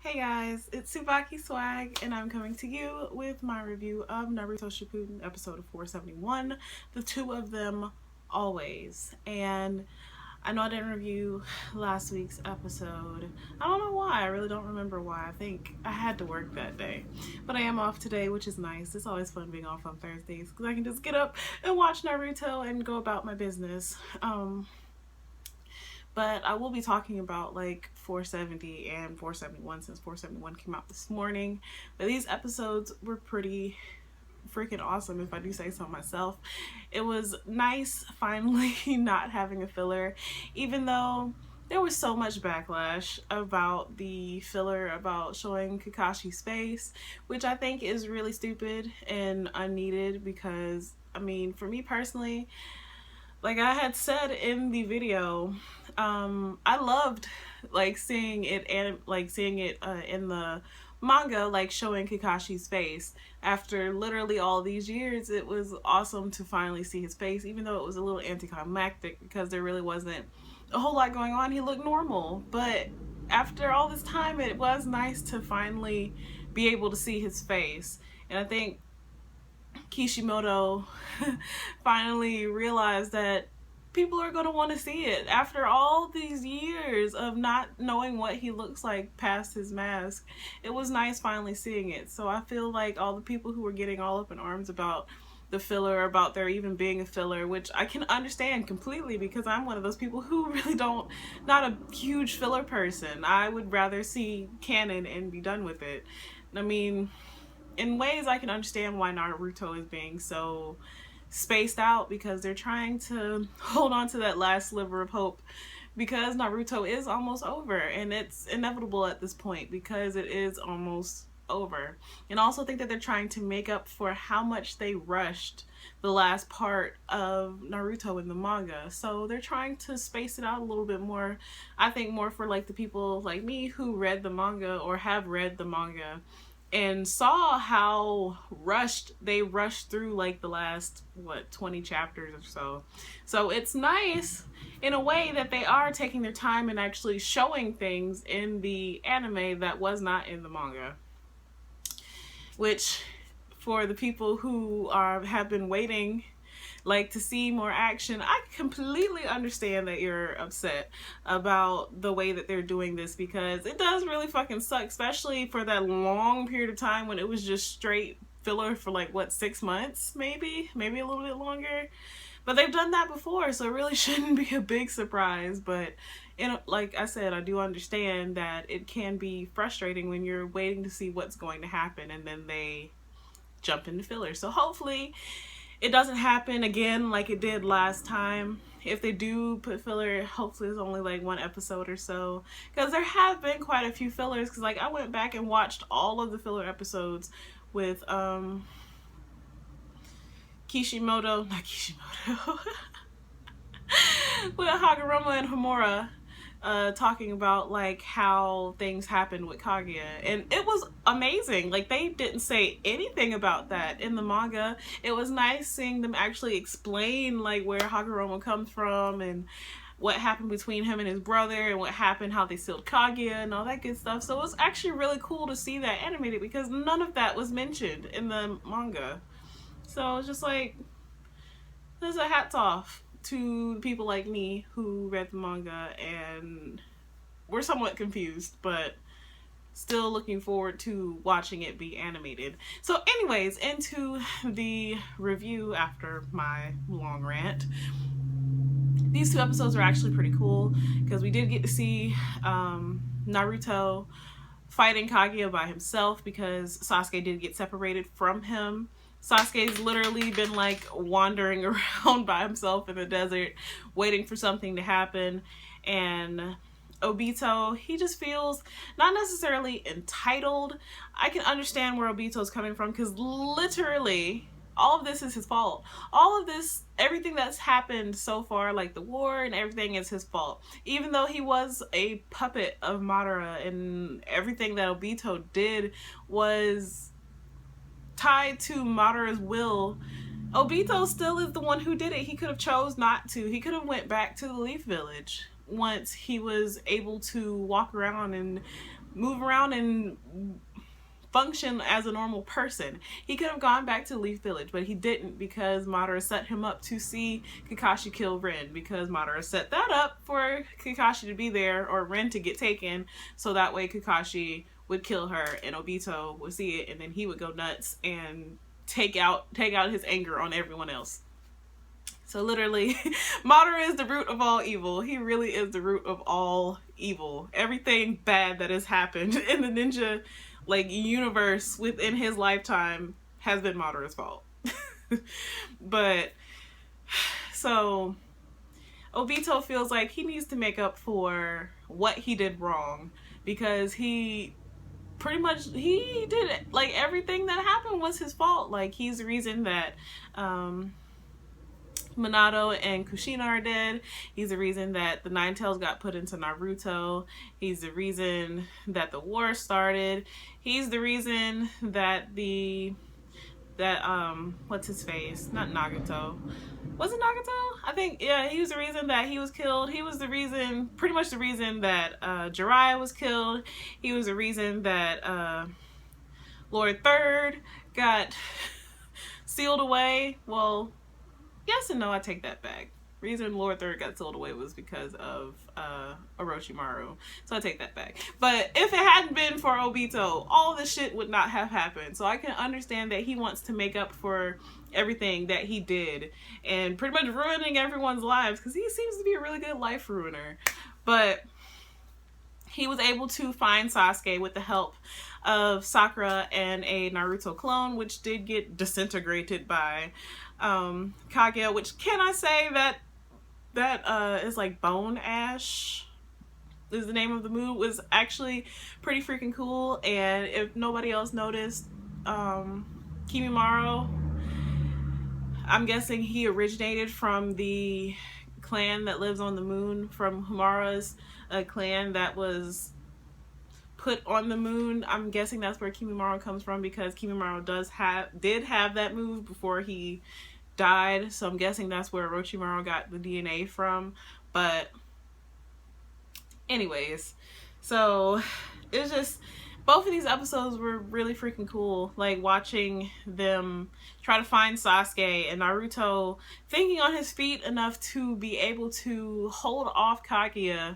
Hey guys, it's TsubakiSwagg, and I'm coming to you with my review of Naruto Shippuden episode 471, the two of them always. And I know I didn't review last week's episode. I don't know why, I really don't remember why. I think I had to work that day. But I am off today, which is nice. It's always fun being off on Thursdays because I can just get up and watch Naruto and go about my business. But I will be talking about like 470 and 471 since 471 came out this morning. But these episodes were pretty freaking awesome, if I do say so myself. It was nice finally not having a filler, even though there was so much backlash about the filler about showing Kakashi's face, which I think is really stupid and unneeded because, I mean, for me personally, like I had said in the video, I loved like seeing it and like seeing it in the manga, like showing Kakashi's face. After literally all these years, it was awesome to finally see his face, even though it was a little anticlimactic because there really wasn't a whole lot going on. He looked normal, but after all this time, it was nice to finally be able to see his face. And I think Kishimoto finally realized that people are going to want to see it after all these years of not knowing what he looks like past his mask. It was nice finally seeing it. So I feel like all the people who were getting all up in arms about the filler, about there even being a filler, which I can understand completely because I'm one of those people who really not a huge filler person. I would rather see canon and be done with it. I mean, in ways I can understand why Naruto is being so spaced out, because they're trying to hold on to that last sliver of hope, because Naruto is almost over and it's inevitable at this point because it is almost over. And also think that they're trying to make up for how much they rushed the last part of Naruto in the manga. So they're trying to space it out a little bit more. I think more for like the people like me who read the manga or have read the manga and saw how they rushed through like the last 20 chapters or so. So it's nice in a way that they are taking their time and actually showing things in the anime that was not in the manga, which for the people who have been waiting like to see more action, I completely understand that you're upset about the way that they're doing this, because it does really fucking suck, especially for that long period of time when it was just straight filler for like what, 6 months, maybe a little bit longer. But they've done that before, so it really shouldn't be a big surprise. But like I said, I do understand that it can be frustrating when you're waiting to see what's going to happen and then they jump into filler. So hopefully it doesn't happen again like it did last time. If they do put filler, hopefully it's only like one episode or so, because there have been quite a few fillers. Because like I went back and watched all of the filler episodes with Kishimoto, not Kishimoto, with Hagoromo and Homura, talking about like how things happened with Kaguya, and it was amazing. Like they didn't say anything about that in the manga. It was nice seeing them actually explain like where Hagoromo comes from and what happened between him and his brother and what happened, how they sealed Kaguya and all that good stuff. So it was actually really cool to see that animated, because none of that was mentioned in the manga. So it's just like, there's a hats off to people like me who read the manga and were somewhat confused, but still looking forward to watching it be animated. So anyways, into the review after my long rant. These two episodes are actually pretty cool because we did get to see Naruto fighting Kaguya by himself, because Sasuke did get separated from him. Sasuke's literally been like wandering around by himself in the desert waiting for something to happen, and Obito, he just feels not necessarily entitled. I can understand where Obito's coming from, because literally all of this is his fault. All of this, everything that's happened so far, like the war and everything, is his fault. Even though he was a puppet of Madara and everything that Obito did was tied to Madara's will, Obito still is the one who did it. He could have chose not to. He could have went back to the Leaf Village once he was able to walk around and move around and function as a normal person. He could have gone back to Leaf Village, but he didn't because Madara set him up to see Kakashi kill Rin, because Madara set that up for Kakashi to be there, or Rin to get taken, so that way Kakashi would kill her and Obito would see it, and then he would go nuts and take out his anger on everyone else. So literally, Madara is the root of all evil. He really is the root of all evil. Everything bad that has happened in the ninja universe within his lifetime has been Madara's fault. But so Obito feels like he needs to make up for what he did wrong, because he did everything that happened was his fault. Like, he's the reason that Minato and Kushina are dead. He's the reason that the Nine Tails got put into Naruto. He's the reason that the war started. He's the reason that what's his face? Not Nagato. Was it Nagato? I think, yeah, he was the reason that he was killed. He was the reason, pretty much the reason that Jiraiya was killed. He was the reason that Lord Third got sealed away. Well, yes and no, I take that back. Reason Lord Third got sealed away was because of Orochimaru. So I take that back. But if it hadn't been for Obito, all this shit would not have happened. So I can understand that he wants to make up for everything that he did and pretty much ruining everyone's lives, because he seems to be a really good life ruiner. But he was able to find Sasuke with the help of Sakura and a Naruto clone, which did get disintegrated by Kaguya, which, can I say that is like Bone Ash is the name of the move, was actually pretty freaking cool. And if nobody else noticed, Kimimaro, I'm guessing he originated from the clan that lives on the moon, from Humara's clan that was put on the moon. I'm guessing that's where Kimimaro comes from, because Kimimaro did have that move before he died. So I'm guessing that's where Orochimaru got the DNA from. But anyways, so it's just, both of these episodes were really freaking cool. Like, watching them try to find Sasuke and Naruto thinking on his feet enough to be able to hold off Kaguya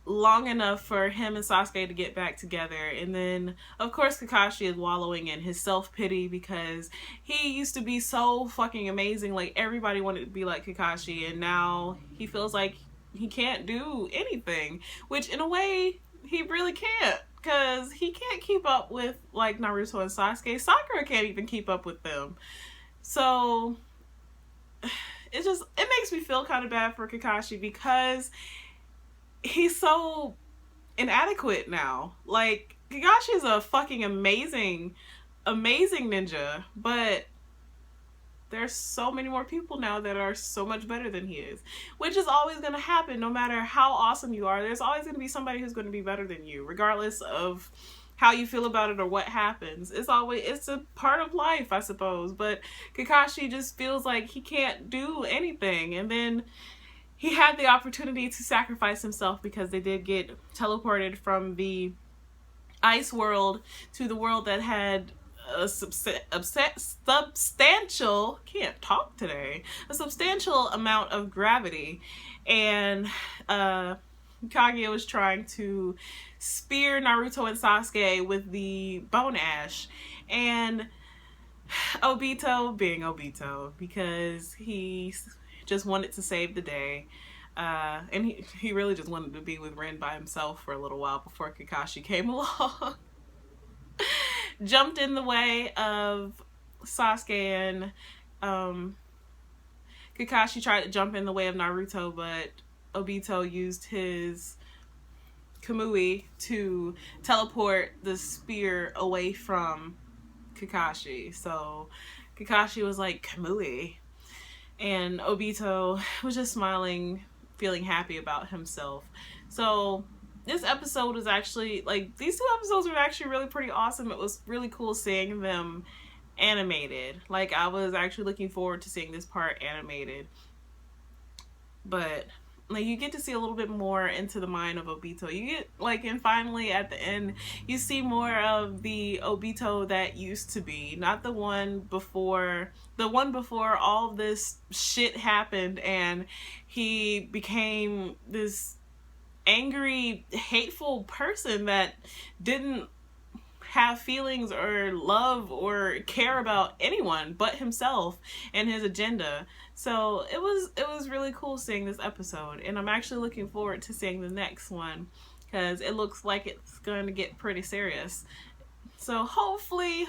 long enough for him and Sasuke to get back together. And then, of course, Kakashi is wallowing in his self-pity because he used to be so fucking amazing. Like, everybody wanted to be like Kakashi, and now he feels like he can't do anything, which in a way he really can't, because he can't keep up with like Naruto and Sasuke. Sakura can't even keep up with them. So it makes me feel kind of bad for Kakashi, because he's so inadequate now. Like, Kakashi is a fucking amazing ninja, but there's so many more people now that are so much better than he is, which is always going to happen. No matter how awesome you are, there's always going to be somebody who's going to be better than you, regardless of how you feel about it or what happens. It's a part of life, I suppose. But Kakashi just feels like he can't do anything. And then he had the opportunity to sacrifice himself, because they did get teleported from the ice world to the world that had a substantial, can't talk today, a substantial amount of gravity. And Kaguya was trying to spear Naruto and Sasuke with the Bone Ash, and Obito being Obito, because he just wanted to save the day, and he really just wanted to be with Rin by himself for a little while before Kakashi came along. Jumped in the way of Sasuke, and Kakashi tried to jump in the way of Naruto, but Obito used his Kamui to teleport the spear away from Kakashi. So Kakashi was like, Kamui, and Obito was just smiling, feeling happy about himself. So this episode was actually, like, these two episodes were actually really pretty awesome. It was really cool seeing them animated. Like, I was actually looking forward to seeing this part animated. But like you get to see a little bit more into the mind of Obito. You get like, and finally at the end you see more of the Obito that used to be, not the one before all this shit happened and he became this angry, hateful person that didn't have feelings or love or care about anyone but himself and his agenda. So it was really cool seeing this episode, and I'm actually looking forward to seeing the next one because it looks like it's going to get pretty serious. So hopefully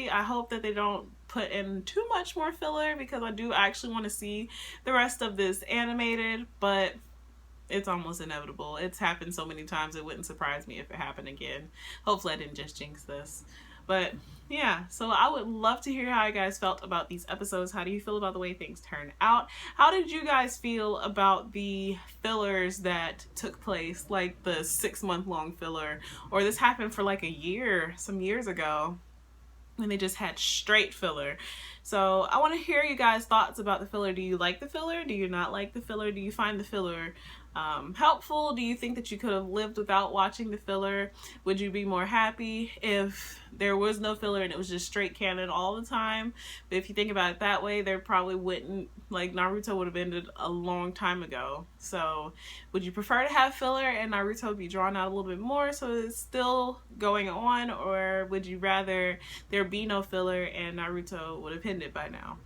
I hope that they don't put in too much more filler, because I do actually want to see the rest of this animated, but it's almost inevitable. It's happened so many times, it wouldn't surprise me if it happened again. Hopefully I didn't just jinx this. But yeah, so I would love to hear how you guys felt about these episodes. How do you feel about the way things turned out? How did you guys feel about the fillers that took place, like the 6-month-long filler, or this happened for like a year, some years ago, and they just had straight filler? So I want to hear you guys' thoughts about the filler. Do you like the filler? Do you not like the filler? Do you find the filler helpful? Do you think that you could have lived without watching the filler? Would you be more happy if there was no filler and it was just straight canon all the time? But if you think about it that way, there probably wouldn't, like, Naruto would have ended a long time ago. So would you prefer to have filler and Naruto be drawn out a little bit more so it's still going on, or would you rather there be no filler and Naruto would have ended by now?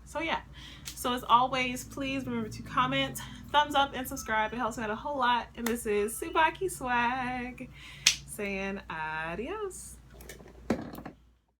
So yeah, so as always, please remember to comment, thumbs up, and subscribe. It helps me out a whole lot. And this is TsubakiSwagg saying adios.